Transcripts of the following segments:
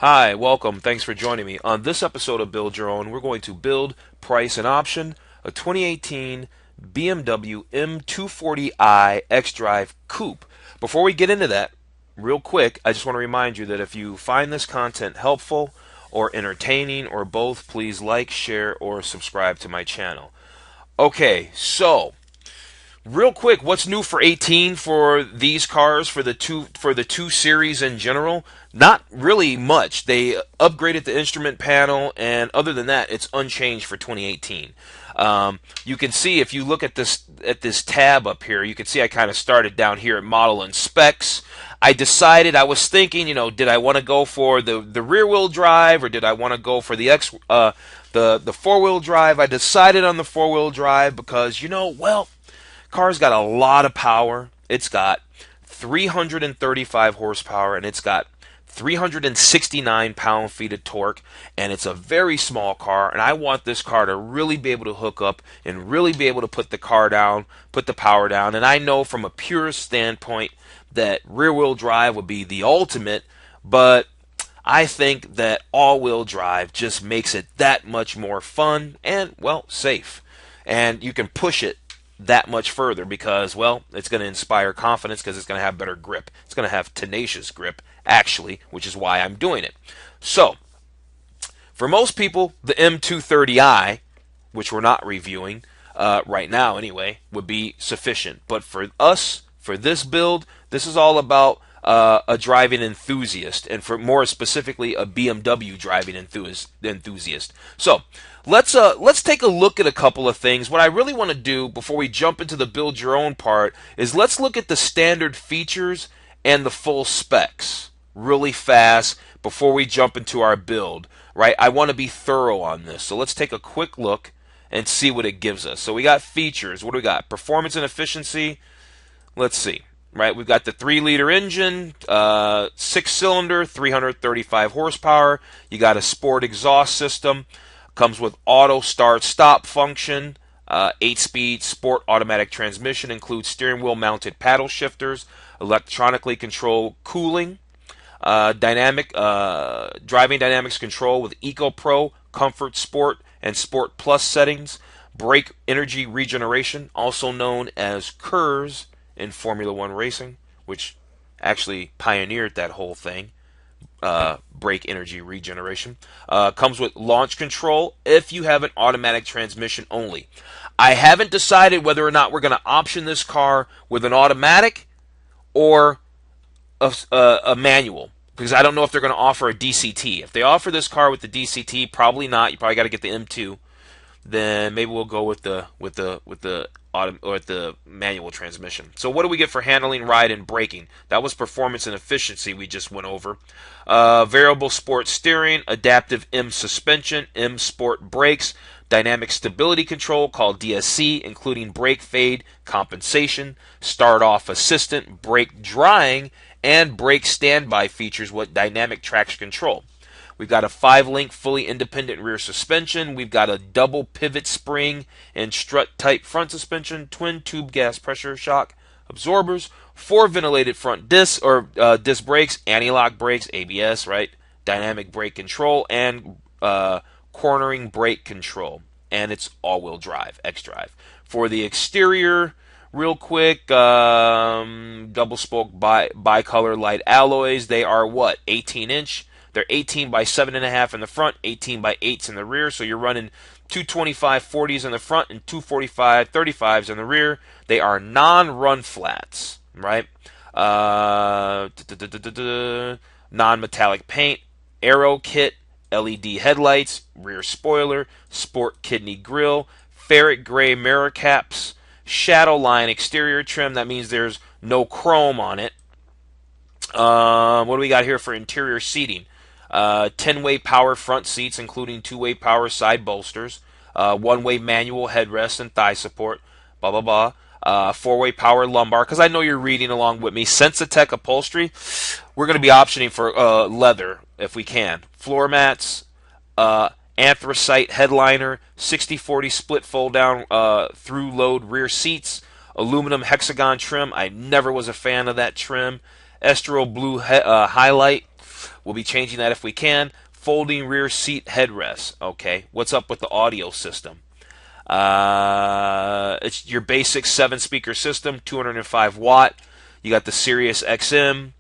Hi, welcome. Thanks for joining me. On this episode of Build Your Own, we're going to build, price, and option a 2018 BMW M240i xDrive Coupe. Before we get into that, real quick, I just want to remind you that if you find this content helpful or entertaining or both, please like, share, or subscribe to my channel. Okay, so real quick, what's new for 18 for these cars for the two series in general? Not really much. They upgraded the instrument panel, and other than that, it's unchanged for 2018. You can see if you look at this tab up here, you can see I kind of started down here at model and specs. I was thinking, did I want to go for the rear wheel drive or did I want to go for the four wheel drive? I decided on the four wheel drive because car's got a lot of power. It's got 335 horsepower and it's got 369 pound-feet of torque, and it's a very small car, and I want this car to really be able to hook up and really be able to put the power down. And I know from a pure standpoint that rear-wheel drive would be the ultimate, but I think that all-wheel drive just makes it that much more fun and, safe. And you can push it that much further because, it's going to inspire confidence because it's going to have better grip. It's going to have tenacious grip, actually, which is why I'm doing it. So, for most people, the M230i, which we're not reviewing right now anyway, would be sufficient. But for us, for this build, this is all about a driving enthusiast, and for more specifically, a BMW driving enthusiast. So, let's take a look at a couple of things. What I really want to do before we jump into the build your own part is let's look at the standard features and the full specs really fast before we jump into our build, right? I want to be thorough on this. So let's take a quick look and see what it gives us. So we got features. What do we got? Performance and efficiency. Let's see. Right, we've got the 3-liter engine, 6-cylinder, 335 horsepower. You got a sport exhaust system. Comes with auto start-stop function, 8-speed sport automatic transmission, includes steering wheel mounted paddle shifters, electronically controlled cooling, dynamic driving dynamics control with Eco Pro, Comfort Sport, and Sport Plus settings, brake energy regeneration, also known as KERS in Formula One racing, which actually pioneered that whole thing. Brake energy regeneration. Comes with launch control if you have an automatic transmission only. I haven't decided whether or not we're going to option this car with an automatic or a manual, because I don't know if they're going to offer a DCT. If they offer this car with the DCT, probably not. You probably got to get the M2. Then maybe we'll go with the manual transmission. So what do we get for handling, ride, and braking? That was performance and efficiency we just went over. Variable sport steering, adaptive M suspension, M sport brakes, dynamic stability control called DSC, including brake fade compensation, start off assistant, brake drying, and brake standby features with dynamic traction control. We've got a 5-link fully independent rear suspension. We've got a double pivot spring and strut type front suspension, twin tube gas pressure shock absorbers, 4 ventilated front disc brakes, anti-lock brakes, ABS, right? Dynamic brake control and cornering brake control. And it's all-wheel drive, xDrive. For the exterior, real quick, double spoke bicolor light alloys. They are what? 18-inch. They're 18 by 7.5 in the front, 18 by 8s in the rear. So you're running 225 40s in the front and 245 35s in the rear. They are non-run flats, right? Non-metallic paint, aero kit, LED headlights, rear spoiler, sport kidney grille, ferret gray mirror caps, shadow line exterior trim. That means there's no chrome on it. What do we got here for interior seating? 10-way power front seats, including 2-way power side bolsters, 1-way manual headrest and thigh support, blah, blah, blah. 4-way power lumbar, because I know you're reading along with me. Sensatech upholstery, we're going to be optioning for leather if we can. Floor mats, anthracite headliner, 60/40 split fold-down through-load rear seats, aluminum hexagon trim. I never was a fan of that trim. Estero blue highlight We'll be changing that if we can. Folding rear seat headrest. Okay, what's up with the audio system? It's your basic 7-speaker system, 205 watt. You got the Sirius XM,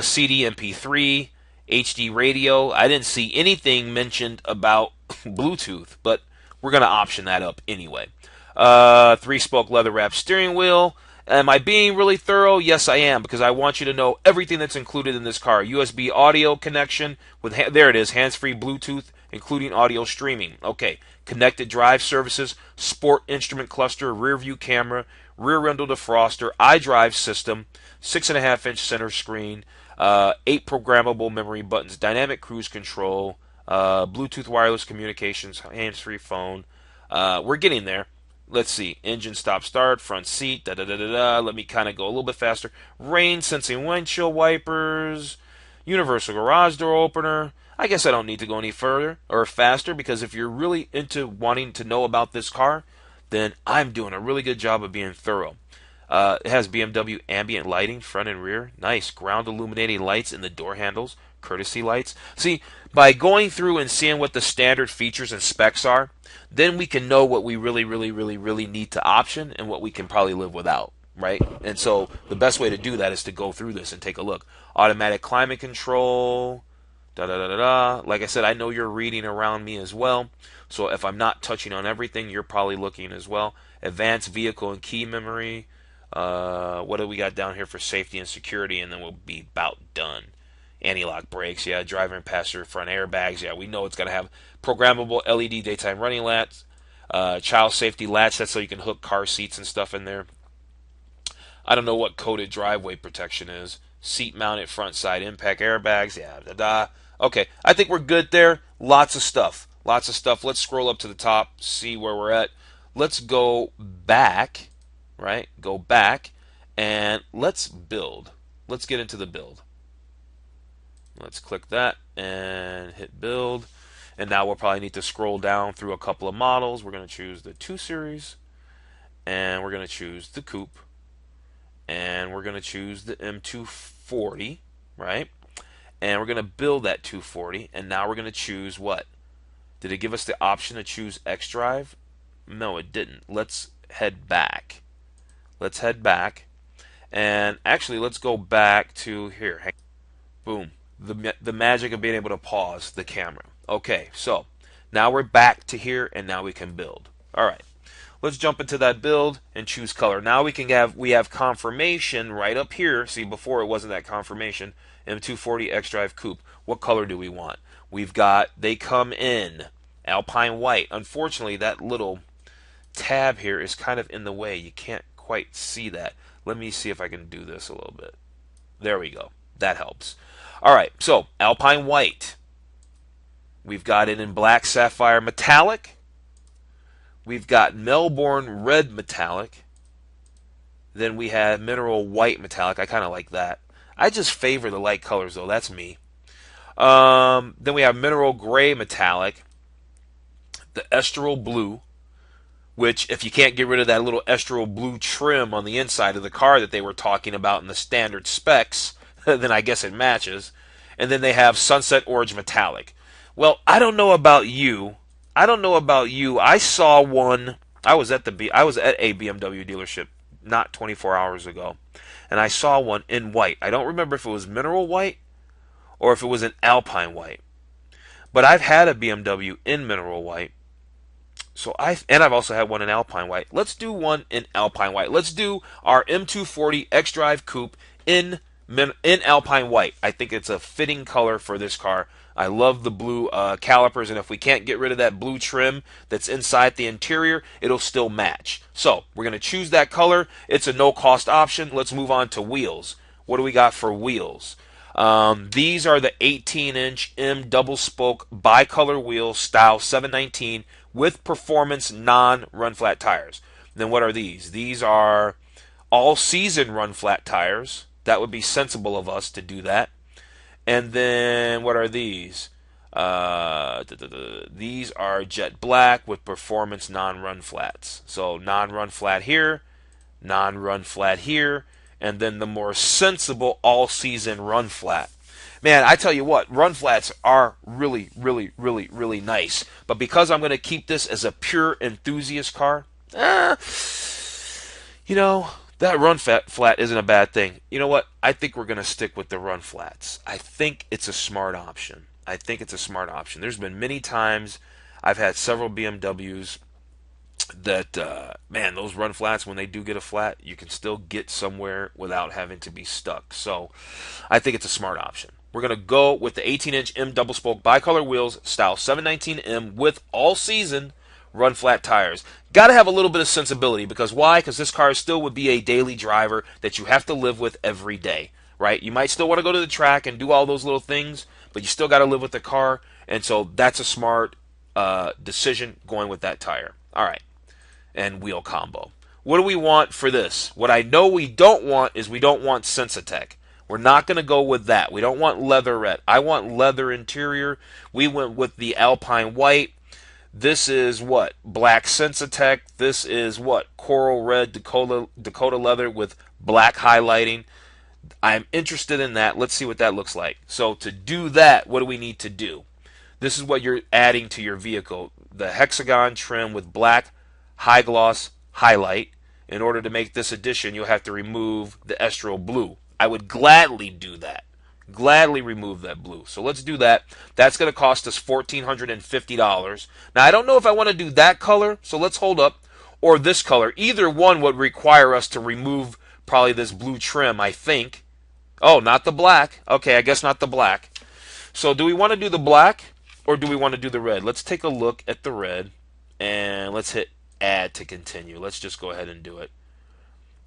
CD, MP3, HD radio. I didn't see anything mentioned about Bluetooth, but we're going to option that up anyway. 3-spoke leather wrapped steering wheel. Am I being really thorough? Yes, I am, because I want you to know everything that's included in this car. USB audio connection with, there it is, hands-free Bluetooth, including audio streaming. Okay, connected drive services, sport instrument cluster, rear view camera, rear window defroster, iDrive system, 6.5-inch center screen, 8 programmable memory buttons, dynamic cruise control, Bluetooth wireless communications, hands-free phone. We're getting there. Let's see. Engine stop start, front seat, da da da da da. Let me kind of go a little bit faster. Rain sensing windshield wipers, universal garage door opener. I guess I don't need to go any further or faster, because if you're really into wanting to know about this car, then I'm doing a really good job of being thorough. It has BMW ambient lighting, front and rear. Nice. Ground illuminating lights in the door handles. Courtesy lights. See, by going through and seeing what the standard features and specs are, then we can know what we really need to option and what we can probably live without, right? And so the best way to do that is to go through this and take a look. Automatic climate control, da da da da da. Like I said, I know you're reading around me as well, so if I'm not touching on everything, you're probably looking as well. Advanced vehicle and key memory. What do we got down here for safety and security? And then we'll be about done. Anti-lock brakes, yeah. Driver and passenger front airbags, yeah. We know it's going to have programmable LED daytime running lights. Child safety latch, that's so you can hook car seats and stuff in there. I don't know what coated driveway protection is. Seat mounted front side impact airbags, yeah. Da da. Okay, I think we're good there. Lots of stuff. Lots of stuff. Let's scroll up to the top, see where we're at. Let's go back, right? Go back, and let's build. Let's get into the build. Let's click that and hit build. And now we'll probably need to scroll down through a couple of models. We're going to choose the 2 Series, and we're going to choose the Coupe, and we're going to choose the M240, right? And we're going to build that 240, and now we're going to choose what? Did it give us the option to choose xDrive? No, it didn't. Let's head back. Let's head back, and actually let's go back to here. Boom. The magic of being able to pause the camera. Okay, so now we're back to here, and now we can build. All right, let's jump into that build and choose color. Now we have confirmation right up here. See, before it wasn't that confirmation. M240 xDrive Coupe. What color do we want? We've got, they come in Alpine white. Unfortunately, that little tab here is kind of in the way. You can't quite see that. Let me see if I can do this a little bit. There we go. That helps. All right, so Alpine white. We've got it in black sapphire metallic. We've got Melbourne red metallic. Then we have mineral white metallic. I kind of like that. I just favor the light colors, though. That's me. Then we have mineral gray metallic. The Estral blue, which if you can't get rid of that little Estral blue trim on the inside of the car that they were talking about in the standard specs, then I guess it matches. And then they have sunset orange metallic. Well, I don't know about you. I saw one. I was at a BMW dealership not 24 hours ago, and I saw one in white. I don't remember if it was mineral white or if it was an Alpine white. But I've had a BMW in mineral white. And I've also had one in Alpine white. Let's do one in Alpine white. Let's do our M240 xDrive Coupe in Alpine white. I think it's a fitting color for this car. I love the blue calipers, and if we can't get rid of that blue trim that's inside the interior, it'll still match. So we're going to choose that color. It's a no-cost option. Let's move on to wheels. What do we got for wheels? These are the 18-inch M double-spoke bicolor wheels, style 719, with performance non-run-flat tires. Then what are these? These are all-season run-flat tires. That would be sensible of us to do that. And then what are these? These are jet black with performance non-run flats. So non-run flat here, non-run flat here, and then the more sensible all-season run flat. Man, I tell you what, run flats are really, really, really, really nice. But because I'm going to keep this as a pure enthusiast car, eh, you know, that flat isn't a bad thing. You know what? I think we're going to stick with the run flats. I think it's a smart option. I think it's a smart option. There's been many times I've had several BMWs that, man, those run flats, when they do get a flat, you can still get somewhere without having to be stuck. So I think it's a smart option. We're going to go with the 18-inch M double spoke bicolor wheels, style 719M with all season run flat tires. Got to have a little bit of sensibility, because why? Because this car still would be a daily driver that you have to live with every day, right? You might still want to go to the track and do all those little things, but you still got to live with the car, and so that's a smart decision going with that tire. All right, and wheel combo. What do we want for this? What I know we don't want is we don't want Sensatec. We're not going to go with that. We don't want leatherette. I want leather interior. We went with the Alpine white. This is what? Black Sensatec. This is what? Coral red Dakota leather with black highlighting. I'm interested in that. Let's see what that looks like. So to do that, what do we need to do? This is what you're adding to your vehicle. The hexagon trim with black high gloss highlight. In order to make this addition, you'll have to remove the estro blue. I would gladly do that. Gladly remove that blue. So let's do that. That's going to cost us $1,450. Now, I don't know if I want to do that color, so let's hold up, or this color. Either one would require us to remove probably this blue trim, I think. Oh, not the black. Okay, I guess not the black. So do we want to do the black, or do we want to do the red? Let's take a look at the red, and let's hit add to continue. Let's just go ahead and do it.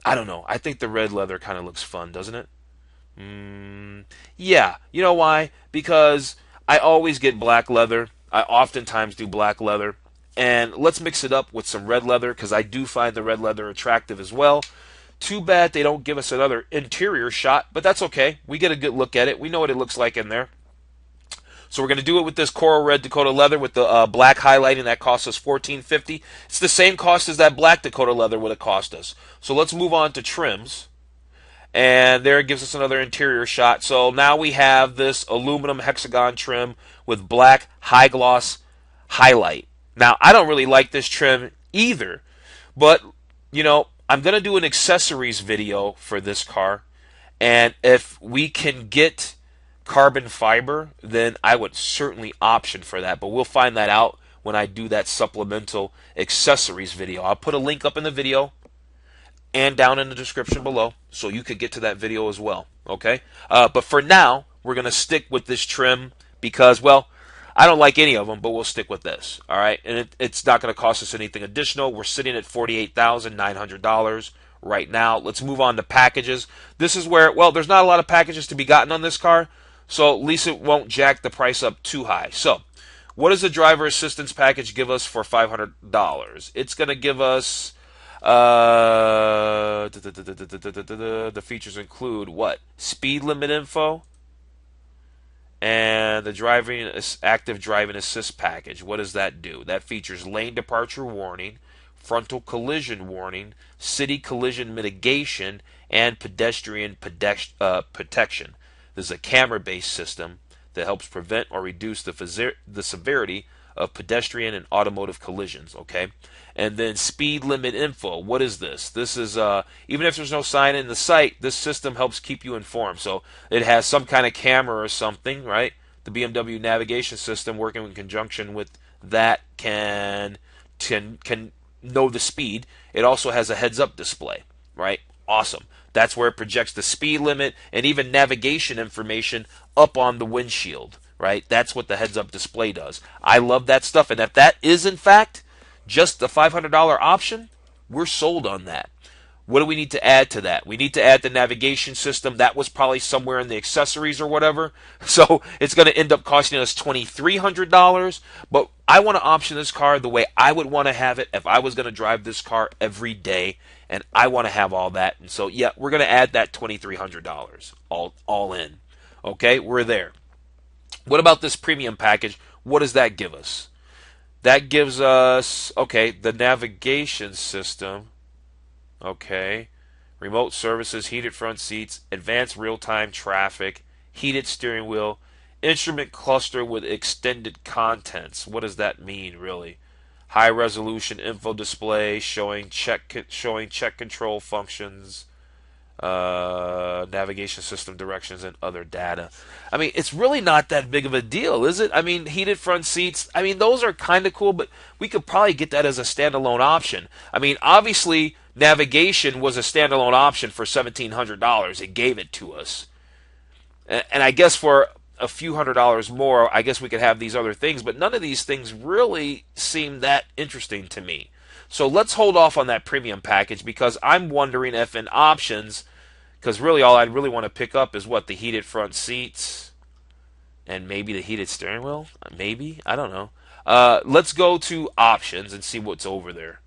I don't know. I think the red leather kind of looks fun, doesn't it? Yeah. You know why? Because I always get black leather. I oftentimes do black leather. And let's mix it up with some red leather, because I do find the red leather attractive as well. Too bad they don't give us another interior shot, but that's okay. We get a good look at it. We know what it looks like in there. So we're going to do it with this coral red Dakota leather with the black highlighting. That costs us $1,450. It's the same cost as that black Dakota leather would have cost us. So let's move on to trims. And there it gives us another interior shot. So now we have this aluminum hexagon trim with black high gloss highlight. Now, I don't really like this trim either. But, you know, I'm going to do an accessories video for this car. And if we can get carbon fiber, then I would certainly option for that, but we'll find that out when I do that supplemental accessories video. I'll put a link up in the video and down in the description below, so you could get to that video as well, okay? But for now, we're going to stick with this trim because, well, I don't like any of them, but we'll stick with this, all right? And it's not going to cost us anything additional. We're sitting at $48,900 right now. Let's move on to packages. This is where, well, there's not a lot of packages to be gotten on this car, so at least it won't jack the price up too high. So what does the driver assistance package give us for $500? It's going to give us, the features include what? Speed limit info and the active driving assist package. What does that do? That features lane departure warning, frontal collision warning, city collision mitigation, and pedestrian protection. This is a camera-based system that helps prevent or reduce the severity of pedestrian and automotive collisions, okay? And then speed limit info. What is this? This is, even if there's no sign in the sight, this system helps keep you informed. So it has some kind of camera or something, right? The BMW navigation system working in conjunction with that can know the speed. It also has a heads-up display, right? Awesome. That's where it projects the speed limit and even navigation information up on the windshield, right? That's what the heads-up display does. I love that stuff. And if that is, in fact, just the $500 option, we're sold on that. What do we need to add to that? We need to add the navigation system. That was probably somewhere in the accessories or whatever. So it's going to end up costing us $2,300. But I want to option this car the way I would want to have it if I was going to drive this car every day. And I want to have all that. And so, yeah, we're going to add that $2,300 all in. Okay, we're there. What about this premium package? What does that give us? That gives us, okay, the navigation system. Okay, remote services, heated front seats, advanced real-time traffic, heated steering wheel, instrument cluster with extended contents. What does that mean, really? High resolution info display showing check control functions, navigation system directions, and other data. I mean, it's really not that big of a deal, is it? I mean, heated front seats, I mean, those are kind of cool, but we could probably get that as a standalone option. I mean, obviously, navigation was a standalone option for $1,700. It gave it to us. And I guess for a few $100s more, I guess we could have these other things, but none of these things really seem that interesting to me. So let's hold off on that premium package, because I'm wondering if in options, because really all I'd really want to pick up is what, the heated front seats and maybe the heated steering wheel? Maybe? I don't know. Let's go to options and see what's over there.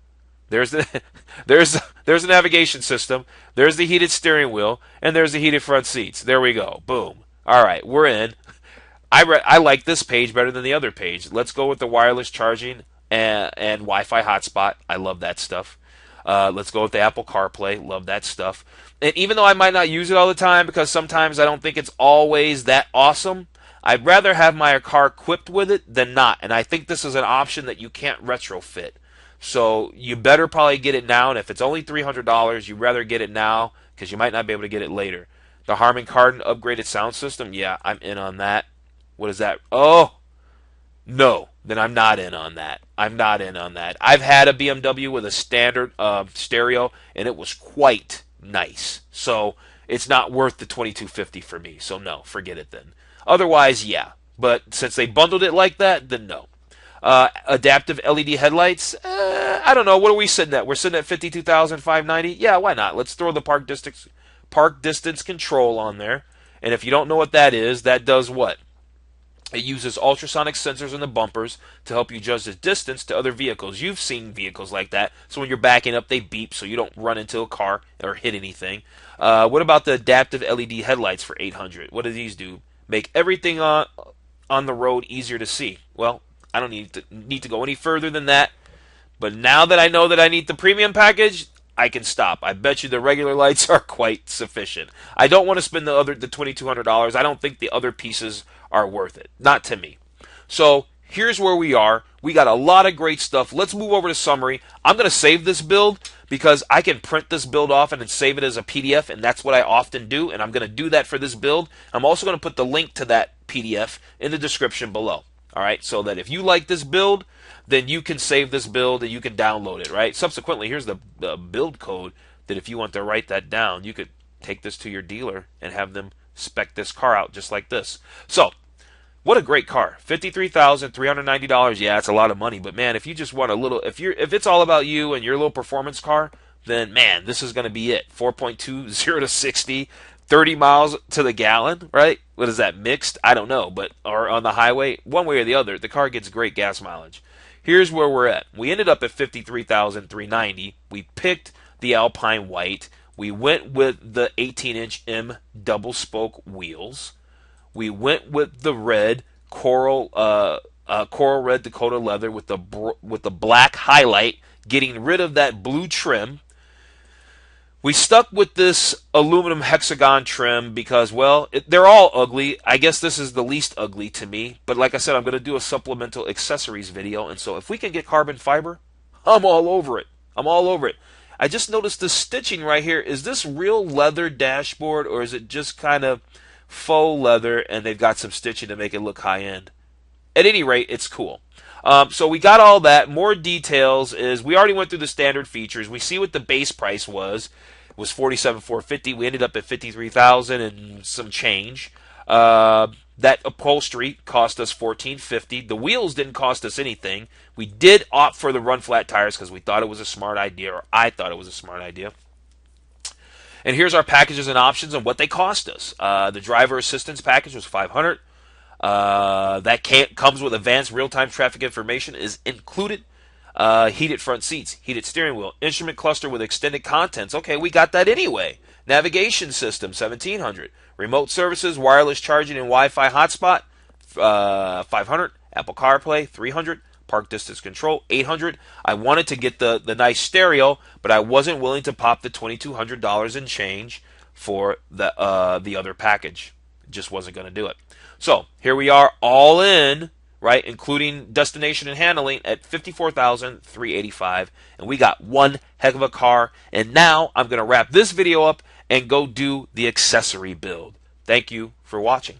There's the there's a navigation system, there's the heated steering wheel, and there's the heated front seats. There we go. Boom. All right, we're in. I like this page better than the other page. Let's go with the wireless charging and Wi-Fi hotspot. I love that stuff. Let's go with the Apple CarPlay. Love that stuff. And even though I might not use it all the time, because sometimes I don't think it's always that awesome, I'd rather have my car equipped with it than not. And I think this is an option that you can't retrofit. So you better probably get it now. And if it's only $300, you'd rather get it now, because you might not be able to get it later. The Harman Kardon upgraded sound system, yeah, I'm in on that. What is that? Oh, no, then I'm not in on that. I'm not in on that. I've had a BMW with a standard stereo, and it was quite nice. So it's not worth the $2,250 for me. So no, forget it then. Otherwise, yeah. But since they bundled it like that, then no. Adaptive LED headlights, I don't know. What are we sitting at? We're sitting at $52,590. Yeah, why not? Let's throw the park distance control on there. And if you don't know what that is, that does what? It uses ultrasonic sensors in the bumpers to help you judge the distance to other vehicles. You've seen vehicles like that. So when you're backing up, they beep so you don't run into a car or hit anything. What about the adaptive LED headlights for $800? What do these do? Make everything on the road easier to see. Well, I don't need to go any further than that. But now that I know that I need the premium package, I can stop. I bet you the regular lights are quite sufficient. I don't want to spend the $2,200. I don't think the other pieces are worth it. Not to me. So here's where we are. We got a lot of great stuff. Let's move over to summary. I'm going to save this build because I can print this build off and then save it as a PDF, and that's what I often do, and I'm going to do that for this build. I'm also going to put the link to that PDF in the description below. All right, so that if you like this build, then you can save this build and you can download it, right? Subsequently, here's the build code that if you want to write that down, you could take this to your dealer and have them spec this car out just like this. So, what a great car. $53,390. Yeah, it's a lot of money, but man, if you just want a little, if it's all about you and your little performance car, then man, this is going to be it. 4.2, 0 to 60, 30 miles to the gallon, right? What is that, mixed? I don't know, but or on the highway, one way or the other, the car gets great gas mileage. Here's where we're at. We ended up at $53,390. We picked the Alpine White. We went with the 18-inch M double spoke wheels. We went with the red coral red Dakota leather with the black highlight, getting rid of that blue trim. We stuck with this aluminum hexagon trim because, well, they're all ugly. I guess this is the least ugly to me. But like I said, I'm going to do a supplemental accessories video. And so if we can get carbon fiber, I'm all over it. I'm all over it. I just noticed the stitching right here. Is this real leather dashboard or is it just kind of faux leather and they've got some stitching to make it look high-end? At any rate, it's cool. So we got all that. More details is we already went through the standard features. We see what the base price was. It was $47,450. We ended up at $53,000 and some change. That upholstery cost us $14,50. The wheels didn't cost us anything. We did opt for the run flat tires because we thought it was a smart idea, or I thought it was a smart idea. And here's our packages and options and what they cost us. The driver assistance package was $500. That comes with advanced real-time traffic information is included. Heated front seats, heated steering wheel, instrument cluster with extended contents. Okay, we got that anyway. Navigation system, $1,700. Remote services, wireless charging and Wi-Fi hotspot, $500. Apple CarPlay, $300. Park distance control, $800. I wanted to get the nice stereo, but I wasn't willing to pop the $2,200 in change for the other package. Just wasn't going to do it. So here we are, all in, right, including destination and handling, at $54,385, and we got one heck of a car. And now I'm going to wrap this video up and go do the accessory build. Thank you for watching.